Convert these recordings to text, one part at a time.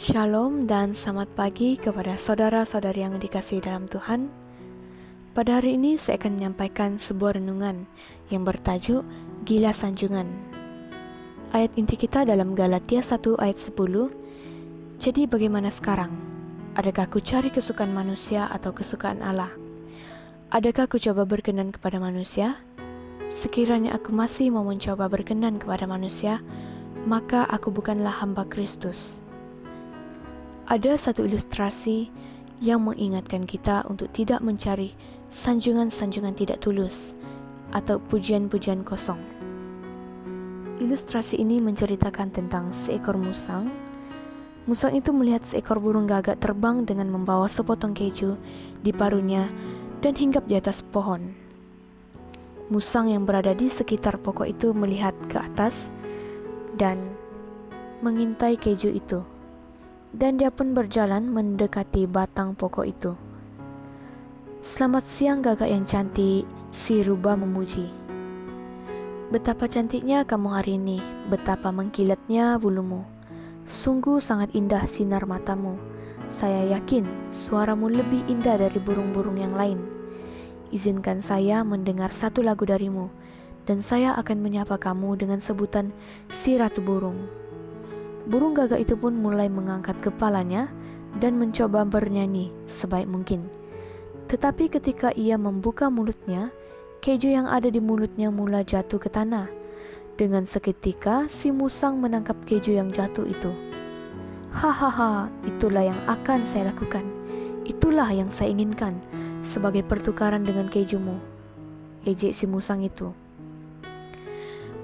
Shalom dan selamat pagi kepada saudara-saudari yang dikasihi dalam Tuhan. Pada hari ini saya akan menyampaikan sebuah renungan yang bertajuk Gila Sanjungan. Ayat inti kita dalam Galatia 1 ayat 10. Jadi bagaimana sekarang? Adakah ku cari kesukaan manusia atau kesukaan Allah? Adakah ku coba berkenan kepada manusia? Sekiranya aku masih mau mencoba berkenan kepada manusia, maka aku bukanlah hamba Kristus. Ada satu ilustrasi yang mengingatkan kita untuk tidak mencari sanjungan-sanjungan tidak tulus atau pujian-pujian kosong. Ilustrasi ini menceritakan tentang seekor musang. Musang itu melihat seekor burung gagak terbang dengan membawa sepotong keju di paruhnya dan hinggap di atas pohon. Musang yang berada di sekitar pokok itu melihat ke atas dan mengintai keju itu. Dan dia pun berjalan mendekati batang pokok itu. "Selamat siang gagak yang cantik," si rubah memuji. "Betapa cantiknya kamu hari ini, betapa mengkilatnya bulumu. Sungguh sangat indah sinar matamu. Saya yakin suaramu lebih indah dari burung-burung yang lain. Izinkan saya mendengar satu lagu darimu, dan saya akan menyapa kamu dengan sebutan si ratu burung." Burung gagak itu pun mulai mengangkat kepalanya dan mencoba bernyanyi sebaik mungkin. Tetapi ketika ia membuka mulutnya, keju yang ada di mulutnya mula jatuh ke tanah. Dengan seketika si musang menangkap keju yang jatuh itu. "Hahaha, itulah yang akan saya lakukan. Itulah yang saya inginkan sebagai pertukaran dengan kejumu," ejek si musang itu.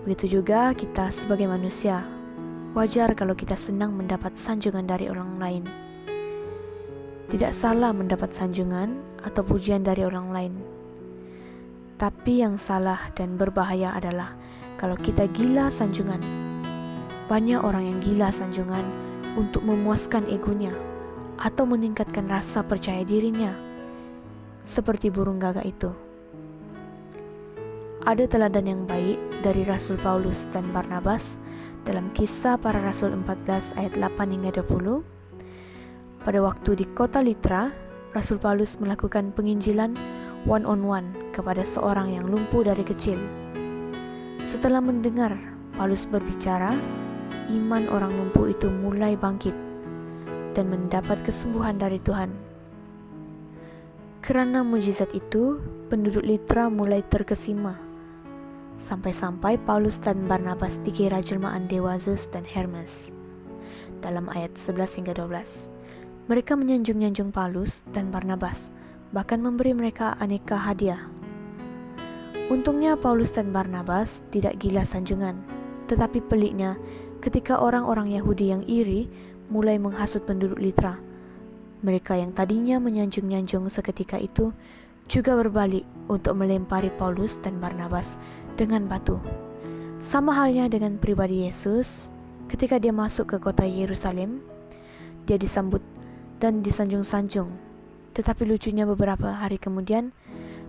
Begitu juga kita sebagai manusia. Wajar kalau kita senang mendapat sanjungan dari orang lain. Tidak salah mendapat sanjungan atau pujian dari orang lain. Tapi yang salah dan berbahaya adalah kalau kita gila sanjungan. Banyak orang yang gila sanjungan untuk memuaskan egonya atau meningkatkan rasa percaya dirinya, seperti burung gagak itu. Ada teladan yang baik dari Rasul Paulus dan Barnabas dalam Kisah Para Rasul 14 ayat 8 hingga 20. Pada waktu di kota Litra, Rasul Paulus melakukan penginjilan one-on-one kepada seorang yang lumpuh dari kecil. Setelah mendengar Paulus berbicara, iman orang lumpuh itu mulai bangkit dan mendapat kesembuhan dari Tuhan. Karena mujizat itu, penduduk Litra mulai terkesima. Sampai-sampai Paulus dan Barnabas dikira jelmaan dewa Zeus dan Hermes. Dalam ayat 11 hingga 12, mereka menyanjung-nyanjung Paulus dan Barnabas, bahkan memberi mereka aneka hadiah. Untungnya Paulus dan Barnabas tidak gila sanjungan, tetapi peliknya ketika orang-orang Yahudi yang iri mulai menghasut penduduk Litra. Mereka yang tadinya menyanjung-nyanjung seketika itu juga berbalik untuk melempari Paulus dan Barnabas dengan batu. Sama halnya dengan pribadi Yesus, ketika dia masuk ke kota Yerusalem, dia disambut dan disanjung-sanjung. Tetapi lucunya beberapa hari kemudian,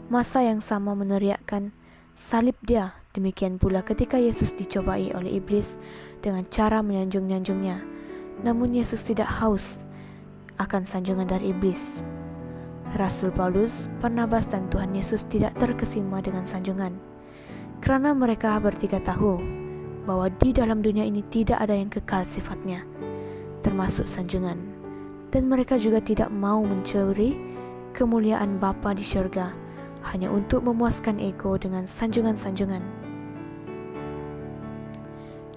massa yang sama meneriakkan, "Salib dia!" Demikian pula ketika Yesus dicobai oleh iblis dengan cara menyanjung-nyanjungnya. Namun Yesus tidak haus akan sanjungan dari iblis. Rasul Paulus, Barnabas dan Tuhan Yesus tidak terkesima dengan sanjungan, karena mereka bertiga tahu bahwa di dalam dunia ini tidak ada yang kekal sifatnya, termasuk sanjungan. Dan mereka juga tidak mau mencuri kemuliaan Bapa di syurga hanya untuk memuaskan ego dengan sanjungan-sanjungan.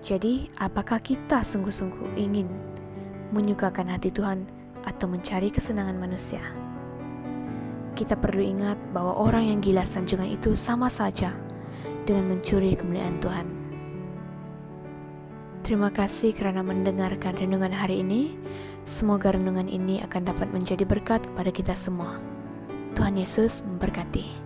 Jadi, apakah kita sungguh-sungguh ingin menyukakan hati Tuhan atau mencari kesenangan manusia? Kita perlu ingat bahwa orang yang gila sanjungan itu sama saja dengan mencuri kemuliaan Tuhan. Terima kasih kerana mendengarkan renungan hari ini. Semoga renungan ini akan dapat menjadi berkat kepada kita semua. Tuhan Yesus memberkati.